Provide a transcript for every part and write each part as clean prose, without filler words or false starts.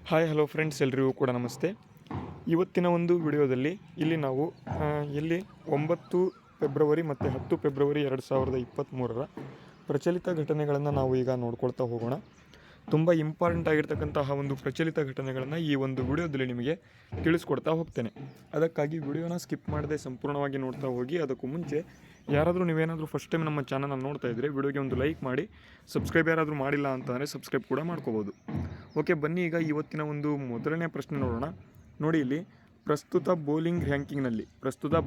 Hi hello friends, ಎಲ್ರಿಗೂ ಕೂಡ ನಮಸ್ತೆ. ಇವತ್ತಿನ ಒಂದು ವಿಡಿಯೋದಲ್ಲಿ ಇಲ್ಲಿ ನಾವು ಇಲ್ಲಿ 9 ಫೆಬ್ರವರಿ ಮತ್ತು 10 ಫೆಬ್ರವರಿ 2023ರ ಪ್ರಚಲಿತ ಘಟನೆಗಳನ್ನು ನಾವು ಈಗ ನೋಡ್ಕೊಳ್ತಾ ಹೋಗೋಣ. ತುಂಬ ಇಂಪಾರ್ಟೆಂಟ್ ಆಗಿರ್ತಕ್ಕಂತಹ ಒಂದು ಪ್ರಚಲಿತ ಘಟನೆಗಳನ್ನು ಈ ಒಂದು ವಿಡಿಯೋದಲ್ಲಿ ನಿಮಗೆ ತಿಳಿಸ್ಕೊಡ್ತಾ ಹೋಗ್ತೇನೆ. ಅದಕ್ಕಾಗಿ ವಿಡಿಯೋನ ಸ್ಕಿಪ್ ಮಾಡದೆ ಸಂಪೂರ್ಣವಾಗಿ ನೋಡ್ತಾ ಹೋಗಿ. ಅದಕ್ಕೂ ಮುಂಚೆ ಯಾರಾದರೂ ನೀವೇನಾದರೂ ಫಸ್ಟ್ ಟೈಮ್ ನಮ್ಮ ಚಾನಲ್ನ ನೋಡ್ತಾ ಇದ್ದರೆ ವಿಡಿಯೋಗೆ ಒಂದು ಲೈಕ್ ಮಾಡಿ, ಸಬ್ಸ್ಕ್ರೈಬ್ ಯಾರಾದರೂ ಮಾಡಿಲ್ಲ ಅಂತಂದರೆ ಸಬ್ಸ್ಕ್ರೈಬ್ ಕೂಡ ಮಾಡ್ಕೋಬೋದು. ಓಕೆ, ಬನ್ನಿ ಈಗ ಇವತ್ತಿನ ಒಂದು ಮೊದಲನೇ ಪ್ರಶ್ನೆ ನೋಡೋಣ. ನೋಡಿ, ಇಲ್ಲಿ ಪ್ರಸ್ತುತ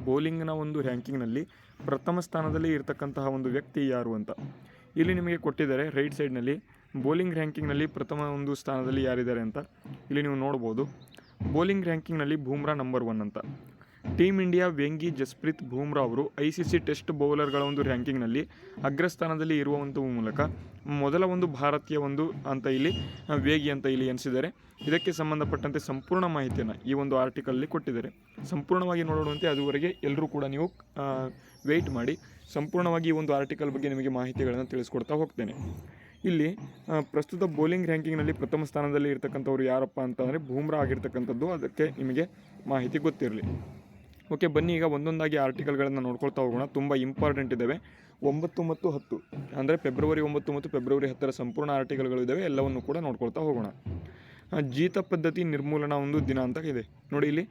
ಬೌಲಿಂಗ್ನ ಒಂದು ರ್ಯಾಂಕಿಂಗ್ನಲ್ಲಿ ಪ್ರಥಮ ಸ್ಥಾನದಲ್ಲಿ ಇರತಕ್ಕಂತಹ ಒಂದು ವ್ಯಕ್ತಿ ಯಾರು ಅಂತ ಇಲ್ಲಿ ನಿಮಗೆ ಕೊಟ್ಟಿದ್ದಾರೆ. ರೈಟ್ ಸೈಡ್ನಲ್ಲಿ ಬೌಲಿಂಗ್ ರ್ಯಾಂಕಿಂಗ್ನಲ್ಲಿ ಪ್ರಥಮ ಒಂದು ಸ್ಥಾನದಲ್ಲಿ ಯಾರಿದ್ದಾರೆ ಅಂತ ಇಲ್ಲಿ ನೀವು ನೋಡ್ಬೋದು. ಬೌಲಿಂಗ್ ರ್ಯಾಂಕಿಂಗ್ನಲ್ಲಿ ಬೂಮ್ರಾ ನಂಬರ್ 1 ಅಂತ. ಟೀಮ್ ಇಂಡಿಯಾ ವೇಗಿ ಜಸ್ಪ್ರೀತ್ ಬೂಮ್ರಾ ಅವರು ICC ಟೆಸ್ಟ್ ಬೌಲರ್ಗಳ ಒಂದು ರ್ಯಾಂಕಿಂಗ್ನಲ್ಲಿ ಅಗ್ರಸ್ಥಾನದಲ್ಲಿ ಇರುವಂಥ ಮೂಲಕ ಮೊದಲ ಒಂದು ಭಾರತೀಯ ಒಂದು ಅಂತ ಇಲ್ಲಿ ವೇಗಿ ಅಂತ ಇಲ್ಲಿ ಎನಿಸಿದ್ದಾರೆ. ಇದಕ್ಕೆ ಸಂಬಂಧಪಟ್ಟಂತೆ ಸಂಪೂರ್ಣ ಮಾಹಿತಿಯನ್ನು ಈ ಒಂದು ಆರ್ಟಿಕಲಲ್ಲಿ ಕೊಟ್ಟಿದ್ದಾರೆ. ಸಂಪೂರ್ಣವಾಗಿ ನೋಡುವಂತೆ ಅದುವರೆಗೆ ಎಲ್ಲರೂ ಕೂಡ ನೀವು ವೆಯ್ಟ್ ಮಾಡಿ. ಸಂಪೂರ್ಣವಾಗಿ ಈ ಒಂದು ಆರ್ಟಿಕಲ್ ಬಗ್ಗೆ ನಿಮಗೆ ಮಾಹಿತಿಗಳನ್ನು ತಿಳಿಸ್ಕೊಡ್ತಾ ಹೋಗ್ತೇನೆ. ಇಲ್ಲಿ ಪ್ರಸ್ತುತ ಬೌಲಿಂಗ್ ರ್ಯಾಂಕಿಂಗ್ನಲ್ಲಿ ಪ್ರಥಮ ಸ್ಥಾನದಲ್ಲಿ ಇರ್ತಕ್ಕಂಥವ್ರು ಯಾರಪ್ಪ ಅಂತಂದರೆ ಬೂಮ್ರಾ ಆಗಿರ್ತಕ್ಕಂಥದ್ದು. ಅದಕ್ಕೆ ನಿಮಗೆ ಮಾಹಿತಿ ಗೊತ್ತಿರಲಿ. ಓಕೆ, ಬನ್ನಿ ಈಗ ಒಂದೊಂದಾಗಿ ಆರ್ಟಿಕಲ್ಗಳನ್ನು ನೋಡ್ಕೊಳ್ತಾ ಹೋಗೋಣ. ತುಂಬ ಇಂಪಾರ್ಟೆಂಟ್ ಇದ್ದಾವೆ. 9 ಮತ್ತು 10 ಅಂದರೆ ಫೆಬ್ರವರಿ 9 ಮತ್ತು ಫೆಬ್ರವರಿ 10ರ ಸಂಪೂರ್ಣ ಆರ್ಟಿಕಲ್ಗಳು ಇದ್ದಾವೆ. ಎಲ್ಲವನ್ನು ಕೂಡ ನೋಡ್ಕೊಳ್ತಾ ಹೋಗೋಣ. ಜೀತ ಪದ್ಧತಿ ನಿರ್ಮೂಲನಾ ಒಂದು ದಿನ ಅಂತ ಇದೆ. ನೋಡಿ, ಇಲ್ಲಿ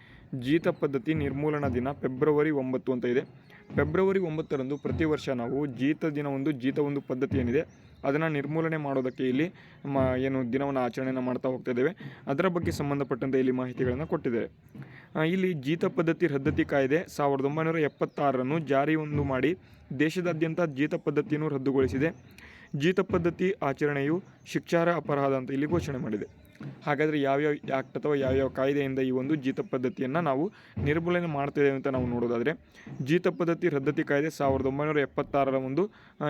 ಜೀತ ಪದ್ಧತಿ ನಿರ್ಮೂಲನಾ ದಿನ ಫೆಬ್ರವರಿ 9 ಅಂತ ಇದೆ. ಫೆಬ್ರವರಿ 9ರಂದು ಪ್ರತಿ ವರ್ಷ ನಾವು ಜೀತ ಒಂದು ಪದ್ಧತಿ ಏನಿದೆ ಅದನ್ನು ನಿರ್ಮೂಲನೆ ಮಾಡೋದಕ್ಕೆ ಇಲ್ಲಿ ದಿನವನ್ನು ಆಚರಣೆಯನ್ನು ಮಾಡ್ತಾ ಹೋಗ್ತಾ ಇದ್ದೇವೆ. ಅದರ ಬಗ್ಗೆ ಸಂಬಂಧಪಟ್ಟಂತೆ ಇಲ್ಲಿ ಮಾಹಿತಿಗಳನ್ನು ಕೊಟ್ಟಿದ್ದಾರೆ. ಇಲ್ಲಿ ಜೀತ ಪದ್ಧತಿ ರದ್ದತಿ ಕಾಯ್ದೆ 1976ರನ್ನು ಜಾರಿಯನ್ನು ಮಾಡಿ ದೇಶದಾದ್ಯಂತ ಜೀತ ಪದ್ಧತಿಯನ್ನು ರದ್ದುಗೊಳಿಸಿದೆ. ಜೀತ ಪದ್ಧತಿ ಆಚರಣೆಯು ಶಿಕ್ಷಾರ್ಹ ಅಪರಾಧ ಅಂತ ಇಲ್ಲಿ ಘೋಷಣೆ ಮಾಡಿದೆ. ಹಾಗಾದರೆ ಯಾವ್ಯಾವ ಆ್ಯಕ್ಟ್ ಅಥವಾ ಯಾವ್ಯಾವ ಕಾಯ್ದೆಯಿಂದ ಈ ಒಂದು ಜೀತ ಪದ್ಧತಿಯನ್ನು ನಾವು ನಿರ್ಮೂಲನೆ ಮಾಡ್ತೇವೆ ಅಂತ ನಾವು ನೋಡೋದಾದರೆ, ಜೀತ ಪದ್ಧತಿ ರದ್ದತಿ ಕಾಯ್ದೆ 1976ರ ಒಂದು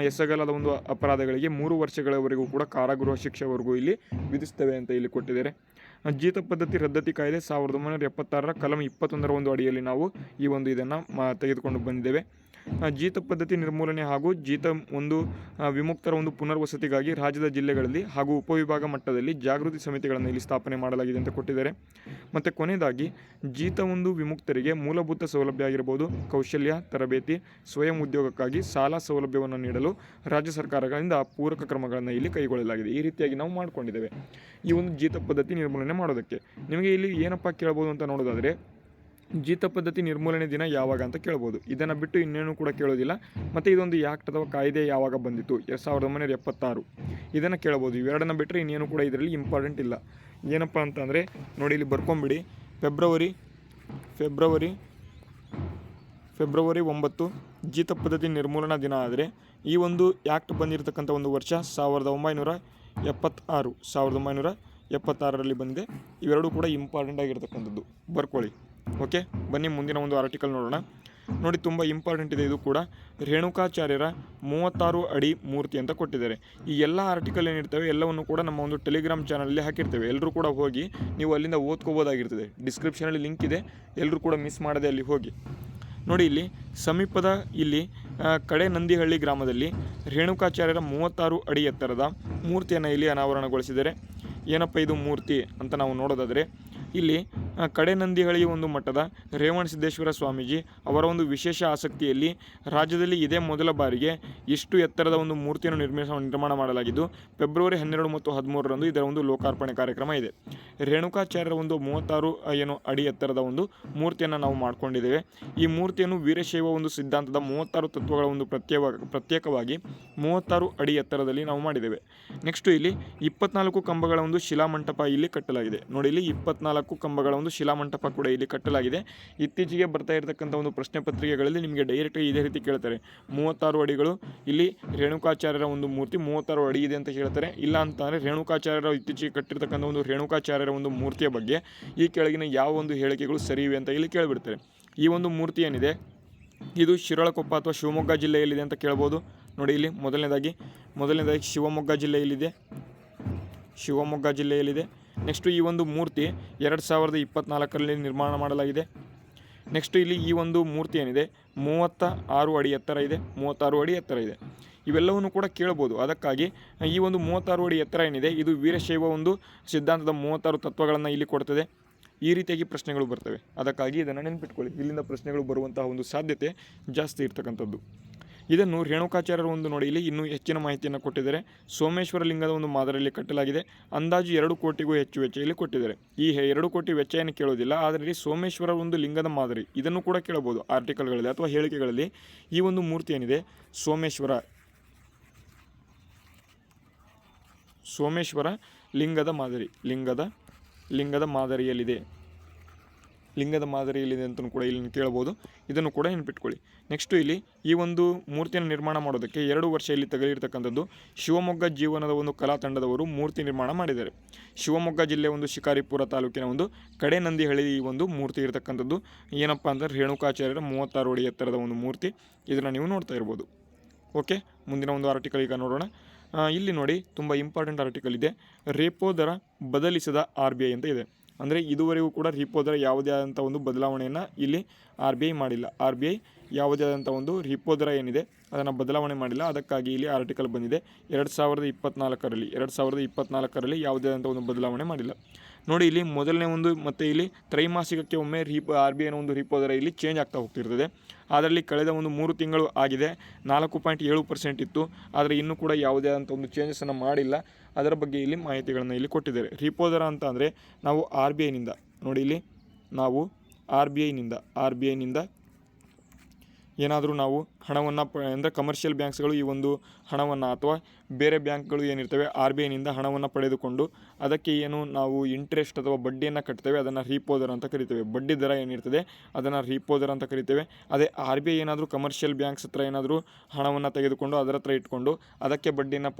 ಎಸಗಲಾದ ಒಂದು ಅಪರಾಧಗಳಿಗೆ 3 ವರ್ಷಗಳವರೆಗೂ ಕೂಡ ಕಾರಾಗೃಹ ಶಿಕ್ಷೆವರೆಗೂ ಇಲ್ಲಿ ವಿಧಿಸ್ತೇವೆ ಅಂತ ಇಲ್ಲಿ ಕೊಟ್ಟಿದ್ದಾರೆ. ಜೀತ ಪದ್ಧತಿ ರದ್ದತಿ ಕಾಯ್ದೆ 1976ರ ಕಲಂ 21ರ ಒಂದು ಅಡಿಯಲ್ಲಿ ನಾವು ಈ ಒಂದು ಇದನ್ನು ತೆಗೆದುಕೊಂಡು ಬಂದಿದ್ದೇವೆ. ಜೀತ ಪದ್ಧತಿ ನಿರ್ಮೂಲನೆ ಹಾಗೂ ಜೀತ ಒಂದು ವಿಮುಕ್ತರ ಒಂದು ಪುನರ್ವಸತಿಗಾಗಿ ರಾಜ್ಯದ ಜಿಲ್ಲೆಗಳಲ್ಲಿ ಹಾಗೂ ಉಪವಿಭಾಗ ಮಟ್ಟದಲ್ಲಿ ಜಾಗೃತಿ ಸಮಿತಿಗಳನ್ನು ಇಲ್ಲಿ ಸ್ಥಾಪನೆ ಮಾಡಲಾಗಿದೆ ಅಂತ ಕೊಟ್ಟಿದ್ದಾರೆ. ಮತ್ತು ಕೊನೆಯದಾಗಿ ಜೀತ ಒಂದು ವಿಮುಕ್ತರಿಗೆ ಮೂಲಭೂತ ಸೌಲಭ್ಯ ಆಗಿರ್ಬೋದು, ಕೌಶಲ್ಯ ತರಬೇತಿ, ಸ್ವಯಂ ಉದ್ಯೋಗಕ್ಕಾಗಿ ಸಾಲ ಸೌಲಭ್ಯವನ್ನು ನೀಡಲು ರಾಜ್ಯ ಸರ್ಕಾರಗಳಿಂದ ಪೂರಕ ಕ್ರಮಗಳನ್ನು ಇಲ್ಲಿ ಕೈಗೊಳ್ಳಲಾಗಿದೆ. ಈ ರೀತಿಯಾಗಿ ನಾವು ಮಾಡಿಕೊಂಡಿದ್ದೇವೆ ಈ ಒಂದು ಜೀತ ಪದ್ಧತಿ ನಿರ್ಮೂಲನೆ ಮಾಡೋದಕ್ಕೆ. ನಿಮಗೆ ಇಲ್ಲಿ ಏನಪ್ಪ ಕೇಳ್ಬೋದು ಅಂತ ನೋಡೋದಾದರೆ, ಜೀತ ಪದ್ಧತಿ ನಿರ್ಮೂಲನೆ ದಿನ ಯಾವಾಗ ಅಂತ ಕೇಳ್ಬೋದು. ಇದನ್ನು ಬಿಟ್ಟು ಇನ್ನೇನು ಕೂಡ ಕೇಳೋದಿಲ್ಲ. ಮತ್ತು ಇದೊಂದು ಆ್ಯಕ್ಟ್ ಅಥವಾ ಕಾಯ್ದೆ ಯಾವಾಗ ಬಂದಿತ್ತು, 1976 ಇದನ್ನು ಕೇಳ್ಬೋದು. ಇವೆರಡನ್ನು ಬಿಟ್ಟರೆ ಇನ್ನೇನು ಕೂಡ ಇದರಲ್ಲಿ ಇಂಪಾರ್ಟೆಂಟ್ ಇಲ್ಲ. ಏನಪ್ಪ ಅಂತಂದರೆ ನೋಡಿ, ಇಲ್ಲಿ ಬರ್ಕೊಂಬಿಡಿ. ಫೆಬ್ರವರಿ 9 ಜೀತ ಪದ್ಧತಿ ನಿರ್ಮೂಲನಾ ದಿನ ಆದರೆ ಈ ಒಂದು ಆ್ಯಕ್ಟ್ ಬಂದಿರತಕ್ಕಂಥ ಒಂದು ವರ್ಷ 1976ರಲ್ಲಿ ಬಂದಿದೆ. ಇವೆರಡೂ ಕೂಡ ಇಂಪಾರ್ಟೆಂಟ್ ಆಗಿರ್ತಕ್ಕಂಥದ್ದು, ಬರ್ಕೊಳ್ಳಿ. ಓಕೆ, ಬನ್ನಿ ಮುಂದಿನ ಒಂದು ಆರ್ಟಿಕಲ್ ನೋಡೋಣ. ನೋಡಿ, ತುಂಬ ಇಂಪಾರ್ಟೆಂಟ್ ಇದೆ ಇದು ಕೂಡ. ರೇಣುಕಾಚಾರ್ಯರ 36 ಅಡಿ ಮೂರ್ತಿ ಅಂತ ಕೊಟ್ಟಿದ್ದಾರೆ. ಈ ಎಲ್ಲ ಆರ್ಟಿಕಲ್ ಏನಿರ್ತವೆ ಎಲ್ಲವನ್ನು ಕೂಡ ನಮ್ಮ ಒಂದು ಟೆಲಿಗ್ರಾಮ್ ಚಾನಲಲ್ಲಿ ಹಾಕಿರ್ತೇವೆ. ಎಲ್ಲರೂ ಕೂಡ ಹೋಗಿ ನೀವು ಅಲ್ಲಿಂದ ಓದ್ಕೋಬೋದಾಗಿರ್ತದೆ. ಡಿಸ್ಕ್ರಿಪ್ಷನಲ್ಲಿ ಲಿಂಕ್ ಇದೆ, ಎಲ್ಲರೂ ಕೂಡ ಮಿಸ್ ಮಾಡದೆ ಅಲ್ಲಿ ಹೋಗಿ ನೋಡಿ. ಇಲ್ಲಿ ಸಮೀಪದ ಇಲ್ಲಿ ಕಡೆ ನಂದಿಹಳ್ಳಿ ಗ್ರಾಮದಲ್ಲಿ ರೇಣುಕಾಚಾರ್ಯರ 36 ಅಡಿ ಎತ್ತರದ ಮೂರ್ತಿಯನ್ನು ಇಲ್ಲಿ ಅನಾವರಣಗೊಳಿಸಿದ್ದಾರೆ. ಏನಪ್ಪ ಇದು ಮೂರ್ತಿ ಅಂತ ನಾವು ನೋಡೋದಾದರೆ, ಇಲ್ಲಿ ಕಡೆ ನಂದಿಹಳ್ಳಿ ಒಂದು ಮಠದ ರೇವಣಸಿದ್ದೇಶ್ವರ ಸ್ವಾಮೀಜಿ ಅವರ ಒಂದು ವಿಶೇಷ ಆಸಕ್ತಿಯಲ್ಲಿ ರಾಜ್ಯದಲ್ಲಿ ಇದೇ ಮೊದಲ ಬಾರಿಗೆ ಇಷ್ಟು ಎತ್ತರದ ಒಂದು ಮೂರ್ತಿಯನ್ನು ನಿರ್ಮಾಣ ಮಾಡಲಾಗಿದ್ದು, ಫೆಬ್ರವರಿ 12 ಮತ್ತು 13ರಂದು ಇದರ ಒಂದು ಲೋಕಾರ್ಪಣೆ ಕಾರ್ಯಕ್ರಮ ಇದೆ. ರೇಣುಕಾಚಾರ್ಯರ ಒಂದು 36 ಅಡಿ ಎತ್ತರದ ಒಂದು ಮೂರ್ತಿಯನ್ನು ನಾವು ಮಾಡಿಕೊಂಡಿದ್ದೇವೆ. ಈ ಮೂರ್ತಿಯನ್ನು ವೀರಶೈವ ಒಂದು ಸಿದ್ಧಾಂತದ 36 ತತ್ವಗಳ ಒಂದು ಪ್ರತ್ಯೇಕವಾಗಿ 36 ಅಡಿ ಎತ್ತರದಲ್ಲಿ ನಾವು ಮಾಡಿದ್ದೇವೆ. ನೆಕ್ಸ್ಟು ಇಲ್ಲಿ 24 ಕಂಬಗಳ ಒಂದು ಶಿಲಾಮಂಟಪ ಇಲ್ಲಿ ಕಟ್ಟಲಾಗಿದೆ. ನೋಡಿ, ಇಲ್ಲಿ 24 ಕಂಬಗಳ ಒಂದು ಶಿಲಾಮಂಟಪ ಕೂಡ ಇಲ್ಲಿ ಕಟ್ಟಲಾಗಿದೆ. ಇತ್ತೀಚೆಗೆ ಬರ್ತಾ ಇರತಕ್ಕಂಥ ಒಂದು ಪ್ರಶ್ನೆ ಪತ್ರಿಕೆಗಳಲ್ಲಿ ನಿಮಗೆ ಡೈರೆಕ್ಟಾಗಿ ಇದೇ ರೀತಿ ಕೇಳ್ತಾರೆ. 36 ಅಡಿಗಳು ಇಲ್ಲಿ ರೇಣುಕಾಚಾರ್ಯರ ಒಂದು ಮೂರ್ತಿ 36 ಅಡಿ ಇದೆ ಅಂತ ಹೇಳ್ತಾರೆ. ಇಲ್ಲ ಅಂತಂದರೆ ರೇಣುಕಾಚಾರ್ಯರ ಇತ್ತೀಚೆಗೆ ಕಟ್ಟಿರ್ತಕ್ಕಂಥ ಒಂದು ರೇಣುಕಾಚಾರ್ಯರ ಒಂದು ಮೂರ್ತಿಯ ಬಗ್ಗೆ ಈ ಕೆಳಗಿನ ಯಾವ ಒಂದು ಹೇಳಿಕೆಗಳು ಸರಿ ಇವೆ ಅಂತ ಇಲ್ಲಿ ಕೇಳಿಬಿಡ್ತಾರೆ. ಈ ಒಂದು ಮೂರ್ತಿ ಏನಿದೆ ಇದು ಶಿರಾಳಕೊಪ್ಪ ಅಥವಾ ಶಿವಮೊಗ್ಗ ಜಿಲ್ಲೆಯಲ್ಲಿದೆ ಅಂತ ಕೇಳ್ಬೋದು. ನೋಡಿ, ಇಲ್ಲಿ ಮೊದಲನೇದಾಗಿ ಶಿವಮೊಗ್ಗ ಜಿಲ್ಲೆಯಲ್ಲಿದೆ. ನೆಕ್ಸ್ಟು ಈ ಒಂದು ಮೂರ್ತಿ 2024ರಲ್ಲಿ ನಿರ್ಮಾಣ ಮಾಡಲಾಗಿದೆ. ನೆಕ್ಸ್ಟು ಇಲ್ಲಿ ಈ ಒಂದು ಮೂರ್ತಿ ಏನಿದೆ 36 ಅಡಿ ಎತ್ತರ ಇದೆ. ಇವೆಲ್ಲವನ್ನು ಕೂಡ ಕೇಳ್ಬೋದು. ಅದಕ್ಕಾಗಿ ಈ ಒಂದು 36 ಅಡಿ ಎತ್ತರ ಏನಿದೆ ಇದು ವೀರಶೈವ ಒಂದು ಸಿದ್ಧಾಂತದ 36 ತತ್ವಗಳನ್ನು ಇಲ್ಲಿ ಕೊಡ್ತದೆ. ಈ ರೀತಿಯಾಗಿ ಪ್ರಶ್ನೆಗಳು ಬರ್ತವೆ. ಅದಕ್ಕಾಗಿ ಇದನ್ನು ನೆನಪಿಟ್ಕೊಳ್ಳಿ. ಇಲ್ಲಿಂದ ಪ್ರಶ್ನೆಗಳು ಬರುವಂತಹ ಒಂದು ಸಾಧ್ಯತೆ ಜಾಸ್ತಿ ಇರ್ತಕ್ಕಂಥದ್ದು. ಇದನ್ನು ರೇಣುಕಾಚಾರ್ಯರು ಒಂದು ನೋಡಿ ಇಲ್ಲಿ ಇನ್ನೂ ಹೆಚ್ಚಿನ ಮಾಹಿತಿಯನ್ನು ಕೊಟ್ಟಿದ್ದಾರೆ. ಸೋಮೇಶ್ವರ ಲಿಂಗದ ಒಂದು ಮಾದರಿಯಲ್ಲಿ ಕಟ್ಟಲಾಗಿದೆ. ಅಂದಾಜು 2 ಕೋಟಿಗೂ ಹೆಚ್ಚು ವೆಚ್ಚ ಇಲ್ಲಿ ಕೊಟ್ಟಿದ್ದಾರೆ. ಈ 2 ಕೋಟಿ ವೆಚ್ಚ ಏನು ಕೇಳೋದಿಲ್ಲ, ಆದರೆ ಇಲ್ಲಿ ಸೋಮೇಶ್ವರ ಒಂದು ಲಿಂಗದ ಮಾದರಿ ಇದನ್ನು ಕೂಡ ಕೇಳಬಹುದು ಆರ್ಟಿಕಲ್ಗಳಲ್ಲಿ ಅಥವಾ ಹೇಳಿಕೆಗಳಲ್ಲಿ. ಈ ಒಂದು ಮೂರ್ತಿ ಏನಿದೆ ಸೋಮೇಶ್ವರ ಲಿಂಗದ ಮಾದರಿಯಲ್ಲಿದೆ ಅಂತಲೂ ಕೂಡ ಇಲ್ಲಿ ಕೇಳಬಹುದು. ಇದನ್ನು ಕೂಡ ನೆನಪಿಟ್ಕೊಳ್ಳಿ. ನೆಕ್ಸ್ಟು ಇಲ್ಲಿ ಈ ಒಂದು ಮೂರ್ತಿಯನ್ನು ನಿರ್ಮಾಣ ಮಾಡೋದಕ್ಕೆ 2 ವರ್ಷ ಇಲ್ಲಿ ತಗಲಿರ್ತಕ್ಕಂಥದ್ದು. ಶಿವಮೊಗ್ಗ ಜೀವನದ ಒಂದು ಕಲಾ ತಂಡದವರು ಮೂರ್ತಿ ನಿರ್ಮಾಣ ಮಾಡಿದ್ದಾರೆ. ಶಿವಮೊಗ್ಗ ಜಿಲ್ಲೆಯ ಒಂದು ಶಿಕಾರಿಪುರ ತಾಲೂಕಿನ ಒಂದು ಕಡೆನಂದಿಹಳ್ಳಿ ಈ ಒಂದು ಮೂರ್ತಿ ಇರತಕ್ಕಂಥದ್ದು. ಏನಪ್ಪ ಅಂದರೆ ರೇಣುಕಾಚಾರ್ಯರ 36 ಅಡಿ ಎತ್ತರದ ಒಂದು ಮೂರ್ತಿ. ಇದನ್ನು ನೀವು ನೋಡ್ತಾ ಇರ್ಬೋದು. ಓಕೆ, ಮುಂದಿನ ಒಂದು ಆರ್ಟಿಕಲ್ ಈಗ ನೋಡೋಣ. ಇಲ್ಲಿ ನೋಡಿ ತುಂಬ ಇಂಪಾರ್ಟೆಂಟ್ ಆರ್ಟಿಕಲ್ ಇದೆ. ರೇಪೋ ದರ ಬದಲಿಸಿದ RBI ಅಂತ ಇದೆ. ಅಂದರೆ ಇದುವರೆಗೂ ಕೂಡ ರಿಪೋ ದರ ಯಾವುದೇ ಆದಂಥ ಒಂದು ಬದಲಾವಣೆಯನ್ನು ಇಲ್ಲಿ RBI ಮಾಡಿಲ್ಲ. RBI ಯಾವುದೇ ಆದಂಥ ಒಂದು ರಿಪೋ ದರ ಏನಿದೆ ಅದನ್ನು ಬದಲಾವಣೆ ಮಾಡಿಲ್ಲ. ಅದಕ್ಕಾಗಿ ಇಲ್ಲಿ ಆರ್ಟಿಕಲ್ ಬಂದಿದೆ 2024ರಲ್ಲಿ ಯಾವುದೇ ಆದಂಥ ಒಂದು ಬದಲಾವಣೆ ಮಾಡಿಲ್ಲ. ನೋಡಿ ಇಲ್ಲಿ ಮೊದಲನೇ ಒಂದು ಮತ್ತು ಇಲ್ಲಿ ತ್ರೈಮಾಸಿಕಕ್ಕೆ ಒಮ್ಮೆ RBIನ ಒಂದು ರಿಪೋ ದರ ಇಲ್ಲಿ ಚೇಂಜ್ ಆಗ್ತಾ ಹೋಗ್ತಿರ್ತದೆ. ಅದರಲ್ಲಿ ಕಳೆದ ಒಂದು 3 ತಿಂಗಳು ಆಗಿದೆ 4.7% ಇತ್ತು. ಆದರೆ ಇನ್ನೂ ಕೂಡ ಯಾವುದೇ ಆದಂಥ ಒಂದು ಚೇಂಜಸನ್ನು ಮಾಡಿಲ್ಲ. ಅದರ ಬಗ್ಗೆ ಇಲ್ಲಿ ಮಾಹಿತಿಗಳನ್ನು ಇಲ್ಲಿ ಕೊಟ್ಟಿದ್ದಾರೆ. ರಿಪೋ ದರ ಅಂತ ಅಂದರೆ ನಾವು RBIನಿಂದ ನೋಡಿ ಇಲ್ಲಿ ನಾವು RBIನಿಂದ ಏನಾದರೂ ನಾವು ಹಣವನ್ನು ಅಂದರೆ ಕಮರ್ಷಿಯಲ್ ಬ್ಯಾಂಕ್ಸ್ಗಳು ಈ ಒಂದು ಹಣವನ್ನು ಅಥವಾ ಬೇರೆ ಬ್ಯಾಂಕ್ಗಳು ಏನಿರ್ತವೆ RBIನಿಂದ ಹಣವನ್ನು ಪಡೆದುಕೊಂಡು ಅದಕ್ಕೆ ಏನು ನಾವು ಇಂಟ್ರೆಸ್ಟ್ ಅಥವಾ ಬಡ್ಡಿಯನ್ನು ಕಟ್ತೇವೆ ಅದನ್ನು ರಿಪೋ ದರ ಅಂತ ಕರಿತೇವೆ. ಬಡ್ಡಿ ದರ ಏನಿರ್ತದೆ ಅದನ್ನು ರಿಪೋ ದರ ಅಂತ ಕರಿತೇವೆ. ಅದೇ RBI ಏನಾದರೂ ಕಮರ್ಷಿಯಲ್ ಬ್ಯಾಂಕ್ಸ್ ಹತ್ರ ಏನಾದರೂ ಹಣವನ್ನು ತೆಗೆದುಕೊಂಡು ಅದರ ಹತ್ರ ಇಟ್ಕೊಂಡು ಅದಕ್ಕೆ ಬಡ್ಡಿಯನ್ನು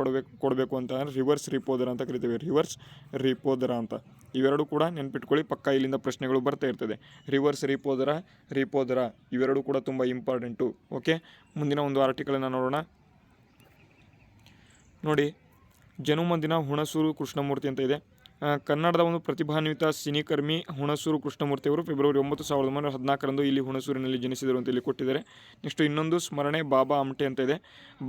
ಕೊಡಬೇಕು ಅಂತ ಅಂದರೆ ರಿವರ್ಸ್ ರಿಪೋ ದರ ಅಂತ ಕರಿತೇವೆ. ರಿವರ್ಸ್ ರಿಪೋ ದರ ಅಂತ ಇವೆರಡು ಕೂಡ ನೆನ್ಪಿಟ್ಕೊಳ್ಳಿ. ಪಕ್ಕ ಇಲ್ಲಿಂದ ಪ್ರಶ್ನೆಗಳು ಬರ್ತಾ ಇರ್ತದೆ. ರಿವರ್ಸ್ ರಿಪೋ ದರ ಇವೆರಡು ಕೂಡ ತುಂಬ ಇಂಪಾರ್ಟೆಂಟು. ಓಕೆ, ಮುಂದಿನ ಒಂದು ಆರ್ಟಿಕಲನ್ನು ನೋಡೋಣ. ನೋಡಿ, ಜನುಮದಿನ ಹುಣಸೂರು ಕೃಷ್ಣಮೂರ್ತಿ ಅಂತ ಇದೆ. ಕನ್ನಡದ ಒಂದು ಪ್ರತಿಭಾನ್ವಿತ ಸಿನಿಕರ್ಮಿ ಹುಣಸೂರು ಕೃಷ್ಣಮೂರ್ತಿಯವರು ಫೆಬ್ರವರಿ 9, 1914 ಇಲ್ಲಿ ಹುಣಸೂರಿನಲ್ಲಿ ಜನಿಸಿದರು ಅಂತ ಇಲ್ಲಿ ಕೊಟ್ಟಿದ್ದಾರೆ. ನೆಕ್ಸ್ಟ್ ಇನ್ನೊಂದು ಸ್ಮರಣೆ ಬಾಬಾ ಆಮ್ಟೆ ಅಂತ ಇದೆ.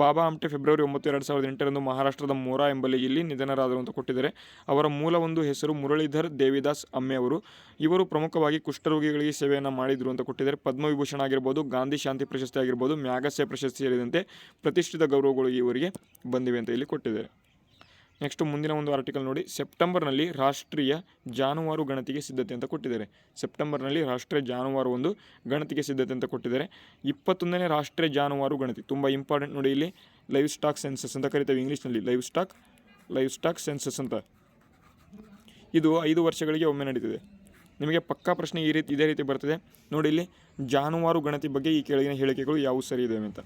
ಬಾಬಾ ಆಮ್ಟೆ ಫೆಬ್ರವರಿ 9, 2008 ಮಹಾರಾಷ್ಟ್ರದ ಮೋರಾ ಎಂಬಲ್ಲಿ ಇಲ್ಲಿ ನಿಧನರಾದರು ಅಂತ ಕೊಟ್ಟಿದ್ದಾರೆ. ಅವರ ಮೂಲ ಒಂದು ಹೆಸರು ಮುರಳೀಧರ್ ದೇವಿದಾಸ್ ಅಮ್ಮೆ ಅವರು. ಇವರು ಪ್ರಮುಖವಾಗಿ ಕುಷ್ಠರೋಗಿಗಳಿಗೆ ಸೇವೆಯನ್ನು ಮಾಡಿದರು ಅಂತ ಕೊಟ್ಟಿದ್ದಾರೆ. ಪದ್ಮವಿಭೂಷಣ ಆಗಿರ್ಬೋದು, ಗಾಂಧಿ ಶಾಂತಿ ಪ್ರಶಸ್ತಿ ಆಗಿರ್ಬೋದು, ಮ್ಯಾಗಸೆ ಪ್ರಶಸ್ತಿ ಸೇರಿದಂತೆ ಪ್ರತಿಷ್ಠಿತ ಗೌರವಗಳು ಇವರಿಗೆ ಬಂದಿವೆ ಅಂತ ಇಲ್ಲಿ ಕೊಟ್ಟಿದ್ದಾರೆ. ನೆಕ್ಸ್ಟ್ ಮುಂದಿನ ಒಂದು ಆರ್ಟಿಕಲ್ ನೋಡಿ. ಸೆಪ್ಟೆಂಬರ್ನಲ್ಲಿ ರಾಷ್ಟ್ರೀಯ ಜಾನುವಾರು ಗಣತಿಗೆ ಸಿದ್ಧತೆ ಅಂತ ಕೊಟ್ಟಿದ್ದಾರೆ. ಸೆಪ್ಟೆಂಬರ್ನಲ್ಲಿ ರಾಷ್ಟ್ರೀಯ ಜಾನುವಾರು ಒಂದು ಗಣತಿಗೆ ಸಿದ್ಧತೆ ಅಂತ ಕೊಟ್ಟಿದ್ದಾರೆ. 21ನೇ ರಾಷ್ಟ್ರೀಯ ಜಾನುವಾರು ಗಣತಿ ತುಂಬ ಇಂಪಾರ್ಟೆಂಟ್ ನೋಡಿ. ಇಲ್ಲಿ ಲೈವ್ ಸ್ಟಾಕ್ ಸೆನ್ಸಸ್ ಅಂತ ಕರಿತೇವೆ ಇಂಗ್ಲೀಷ್ನಲ್ಲಿ. ಲೈವ್ ಸ್ಟಾಕ್ ಸೆನ್ಸಸ್ ಅಂತ ಇದು 5 ವರ್ಷಗಳಿಗೆ ಒಮ್ಮೆ ನಡೀತಿದೆ. ನಿಮಗೆ ಪಕ್ಕಾ ಪ್ರಶ್ನೆ ಇದೇ ರೀತಿ ಬರ್ತದೆ ನೋಡಿ. ಇಲ್ಲಿ ಜಾನುವಾರು ಗಣತಿ ಬಗ್ಗೆ ಈ ಕೆಳಗಿನ ಹೇಳಿಕೆಗಳು ಯಾವುವು ಸರಿ ಇದ್ದಾವೆ ಅಂತ.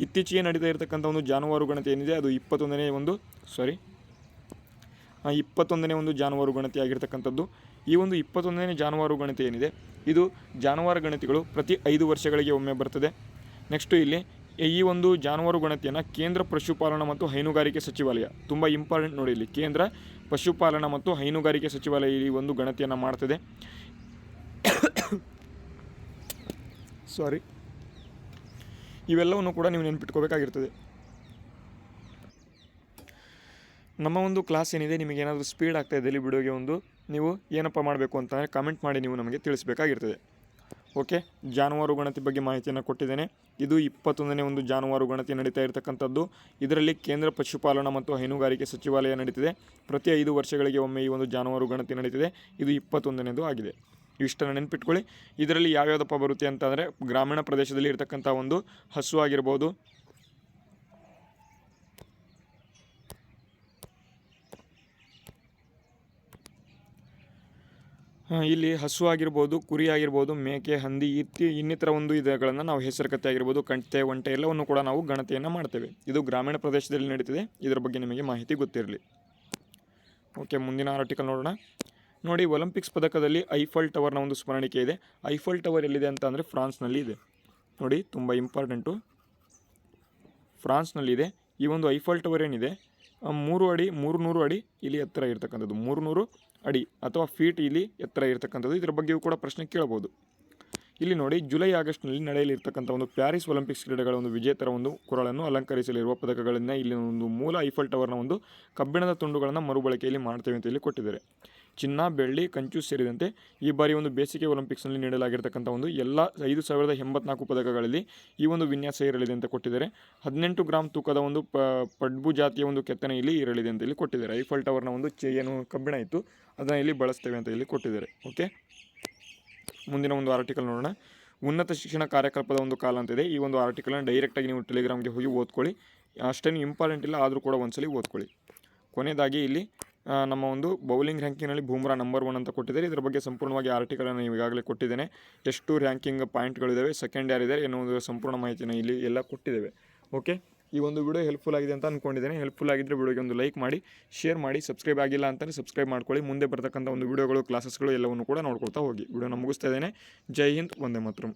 ಇತ್ತೀಚೆಗೆ ನಡೀತಾ ಇರತಕ್ಕಂಥ ಒಂದು ಜಾನುವಾರು ಗಣತಿ ಏನಿದೆ ಅದು 21ನೇ ಒಂದು ಜಾನುವಾರು ಗಣತಿ ಆಗಿರ್ತಕ್ಕಂಥದ್ದು. ಈ ಒಂದು 21ನೇ ಜಾನುವಾರು ಗಣತಿ ಏನಿದೆ ಇದು ಜಾನುವಾರು ಗಣತಿಗಳು ಪ್ರತಿ 5 ವರ್ಷಗಳಿಗೆ ಒಮ್ಮೆ ಬರ್ತದೆ. ನೆಕ್ಸ್ಟು ಇಲ್ಲಿ ಈ ಒಂದು ಜಾನುವಾರು ಗಣತಿಯನ್ನು ಕೇಂದ್ರ ಪಶುಪಾಲನಾ ಮತ್ತು ಹೈನುಗಾರಿಕೆ ಸಚಿವಾಲಯ ತುಂಬ ಇಂಪಾರ್ಟೆಂಟ್ ನೋಡಿ. ಇಲ್ಲಿ ಕೇಂದ್ರ ಪಶುಪಾಲನಾ ಮತ್ತು ಹೈನುಗಾರಿಕೆ ಸಚಿವಾಲಯ ಈ ಒಂದು ಗಣತಿಯನ್ನು ಮಾಡ್ತದೆ. ಇವೆಲ್ಲವನ್ನು ಕೂಡ ನೀವು ನೆನಪಿಟ್ಕೋಬೇಕಾಗಿರ್ತದೆ. ನಮ್ಮ ಒಂದು ಕ್ಲಾಸ್ ಏನಿದೆ ನಿಮಗೆ ಏನಾದರೂ ಸ್ಪೀಡ್ ಆಗ್ತಾ ಇದೆ ಇಲ್ಲಿ ವಿಡಿಯೋಗೆ ಒಂದು ನೀವು ಏನಪ್ಪ ಮಾಡಬೇಕು ಅಂತಂದರೆ ಕಮೆಂಟ್ ಮಾಡಿ ನೀವು ನಮಗೆ ತಿಳಿಸಬೇಕಾಗಿರ್ತದೆ. ಓಕೆ, ಜಾನುವಾರು ಗಣತಿ ಬಗ್ಗೆ ಮಾಹಿತಿಯನ್ನು ಕೊಟ್ಟಿದ್ದೇನೆ. ಇದು 21ನೇ ಒಂದು ಜಾನುವಾರು ಗಣತಿ ನಡೀತಾ ಇರತಕ್ಕಂಥದ್ದು. ಇದರಲ್ಲಿ ಕೇಂದ್ರ ಪಶುಪಾಲನಾ ಮತ್ತು ಹೈನುಗಾರಿಕೆ ಸಚಿವಾಲಯ ನಡೀತಿದೆ. ಪ್ರತಿ 5 ವರ್ಷಗಳಿಗೆ ಒಮ್ಮೆ ಈ ಒಂದು ಜಾನುವಾರು ಗಣತಿ ನಡೀತಿದೆ. ಇದು 21ನೇದು ಆಗಿದೆ. ಇಷ್ಟನ್ನು ನೆನಪಿಟ್ಕೊಳ್ಳಿ. ಇದರಲ್ಲಿ ಯಾವ್ಯಾವುದಪ್ಪ ಬರುತ್ತೆ ಅಂತಂದರೆ ಗ್ರಾಮೀಣ ಪ್ರದೇಶದಲ್ಲಿ ಇರತಕ್ಕಂಥ ಒಂದು ಹಸು ಆಗಿರ್ಬೋದು, ಇಲ್ಲಿ ಹಸು ಆಗಿರ್ಬೋದು, ಕುರಿ ಆಗಿರ್ಬೋದು, ಮೇಕೆ, ಹಂದಿ ಇನ್ನಿತರ ಒಂದು ಇದಗಳನ್ನು ನಾವು ಹೆಸರುಕತ್ತೆ ಆಗಿರ್ಬೋದು, ಕಂಟೆ, ಒಂಟೆ ಎಲ್ಲವನ್ನು ಕೂಡ ನಾವು ಗಣತಿಯನ್ನು ಮಾಡ್ತೇವೆ. ಇದು ಗ್ರಾಮೀಣ ಪ್ರದೇಶದಲ್ಲಿ ನಡೀತಿದೆ. ಇದರ ಬಗ್ಗೆ ನಿಮಗೆ ಮಾಹಿತಿ ಗೊತ್ತಿರಲಿ. ಓಕೆ, ಮುಂದಿನ ಆರ್ಟಿಕಲ್ ನೋಡೋಣ. ನೋಡಿ, ಒಲಿಂಪಿಕ್ಸ್ ಪದಕದಲ್ಲಿ ಐಫಲ್ ಟವರ್ನ ಒಂದು ಸ್ಮರಣಿಕೆ ಇದೆ. ಐಫಲ್ ಟವರ್ ಎಲ್ಲಿದೆ ಅಂತ ಅಂದರೆ ಫ್ರಾನ್ಸ್ನಲ್ಲಿ ಇದೆ. ನೋಡಿ, ತುಂಬ ಇಂಪಾರ್ಟೆಂಟು, ಫ್ರಾನ್ಸ್ನಲ್ಲಿದೆ. ಈ ಒಂದು ಐಫಲ್ ಟವರ್ ಏನಿದೆ 300 ಅಡಿ ಇಲ್ಲಿ ಎತ್ತರ ಇರತಕ್ಕಂಥದ್ದು. 300 ಅಡಿ ಅಥವಾ ಫೀಟ್ ಇಲ್ಲಿ ಎತ್ತರ ಇರತಕ್ಕಂಥದ್ದು. ಇದರ ಬಗ್ಗೆಯೂ ಕೂಡ ಪ್ರಶ್ನೆ ಕೇಳಬಹುದು. ಇಲ್ಲಿ ನೋಡಿ ಜುಲೈ ಆಗಸ್ಟ್ನಲ್ಲಿ ನಡೆಯಲಿರ್ತಕ್ಕಂಥ ಒಂದು ಪ್ಯಾರಿಸ್ ಒಲಿಂಪಿಕ್ಸ್ ಕ್ರೀಡೆಗಳ ಒಂದು ವಿಜೇತರ ಒಂದು ಕೊರಳನ್ನು ಅಲಂಕರಿಸಲಿರುವ ಪದಕಗಳನ್ನು ಇಲ್ಲಿ ಒಂದು ಮೂಲ ಐಫಲ್ ಟವರ್ನ ಒಂದು ಕಬ್ಬಿಣದ ತುಂಡುಗಳನ್ನು ಮರುಬಳಕೆಯಲ್ಲಿ ಮಾಡ್ತೇವೆ ಅಂತ ಇಲ್ಲಿ ಕೊಟ್ಟಿದ್ದಾರೆ. ಚಿನ್ನ, ಬೆಳ್ಳಿ, ಕಂಚು ಸೇರಿದಂತೆ ಈ ಬಾರಿ ಒಂದು ಬೇಸಿಗೆ ಒಲಿಂಪಿಕ್ಸ್ನಲ್ಲಿ ನೀಡಲಾಗಿರ್ತಕ್ಕಂಥ ಒಂದು ಎಲ್ಲ 5084 ಪದಕಗಳಲ್ಲಿ ಈ ಒಂದು ವಿನ್ಯಾಸ ಇರಲಿದೆ ಅಂತ ಕೊಟ್ಟಿದ್ದಾರೆ. 18 ಗ್ರಾಮ್ ತೂಕದ ಒಂದು ಪಡ್ಬು ಜಾತಿಯ ಒಂದು ಕೆತ್ತನೆ ಇಲ್ಲಿ ಇರಲಿದೆ ಅಂತ ಇಲ್ಲಿ ಕೊಟ್ಟಿದ್ದಾರೆ. ಐಫಲ್ ಟವರ್ನ ಒಂದು ಏನು ಕಬ್ಬಿಣ ಇತ್ತು ಅದನ್ನು ಇಲ್ಲಿ ಬಳಸ್ತೇವೆ ಅಂತ ಇಲ್ಲಿ ಕೊಟ್ಟಿದ್ದಾರೆ. ಓಕೆ, ಮುಂದಿನ ಒಂದು ಆರ್ಟಿಕಲ್ ನೋಡೋಣ. ಉನ್ನತ ಶಿಕ್ಷಣ ಕಾರ್ಯಕಲ್ಪದ ಒಂದು ಕಾಲ ಅಂತಿದೆ. ಈ ಒಂದು ಆರ್ಟಿಕಲ್ನ ಡೈರೆಕ್ಟಾಗಿ ನೀವು ಟೆಲಿಗ್ರಾಮ್ಗೆ ಹೋಗಿ ಓದ್ಕೊಳ್ಳಿ. ಅಷ್ಟೇನು ಇಂಪಾರ್ಟೆಂಟ್ ಇಲ್ಲ, ಆದರೂ ಕೂಡ ಒಂದ್ಸಲಿ ಓದ್ಕೊಳ್ಳಿ. ಕೊನೆಯದಾಗಿ ಇಲ್ಲಿ ನಮ್ಮ ಒಂದು ಬೌಲಿಂಗ್ ರ್ಯಾಂಕಿಂಗ್ನಲ್ಲಿ ಬೂಮ್ರಾ ನಂಬರ್ 1 ಅಂತ ಕೊಟ್ಟಿದ್ದಾರೆ. ಇದರ ಬಗ್ಗೆ ಸಂಪೂರ್ಣವಾಗಿ ಆರ್ಟಿಕಲನ್ನು ನೀವು ಈಗಾಗಲೇ ಕೊಟ್ಟಿದ್ದೇನೆ. ಎಷ್ಟು ರ್ಯಾಂಕಿಂಗ್ ಪಾಯಿಂಟ್ಗಳಿದ್ದಾವೆ, ಸೆಕೆಂಡ್ ಯಾರಿದ್ದಾರೆ ಎನ್ನುವುದು ಸಂಪೂರ್ಣ ಮಾಹಿತಿನ ಇಲ್ಲಿ ಎಲ್ಲ ಕೊಟ್ಟಿದ್ದೇವೆ. ಓಕೆ, ಈ ಒಂದು ವಿಡಿಯೋ ಹೆಲ್ಪ್ಫುಲ್ ಆಗಿದೆ ಅಂತ ಅಂದ್ಕೊಂಡಿದ್ದೇನೆ. ಹೆಲ್ಪ್ಫುಲ್ ಆಗಿದ್ದರೆ ವಿಡಿಯೋಗೆ ಒಂದು ಲೈಕ್ ಮಾಡಿ, ಶೇರ್ ಮಾಡಿ, ಸಬ್ಸ್ಕ್ರೈಬ್ ಆಗಿಲ್ಲ ಅಂತಲೇ ಸಬ್ಸ್ಕ್ರೈಬ್ ಮಾಡ್ಕೊಳ್ಳಿ. ಮುಂದೆ ಬರ್ತಕ್ಕಂಥ ಒಂದು ವಿಡಿಯೋಗಳು, ಕ್ಲಾಸಸ್ಗಳು ಎಲ್ಲವನ್ನು ಕೂಡ ನೋಡ್ಕೊಳ್ತಾ ಹೋಗಿ. ವಿಡಿಯೋನ ಮುಗಿಸ್ತಾ ಇದ್ದೇನೆ. ಜೈ ಹಿಂದ್, ವಂದೇ ಮಾತರಂ.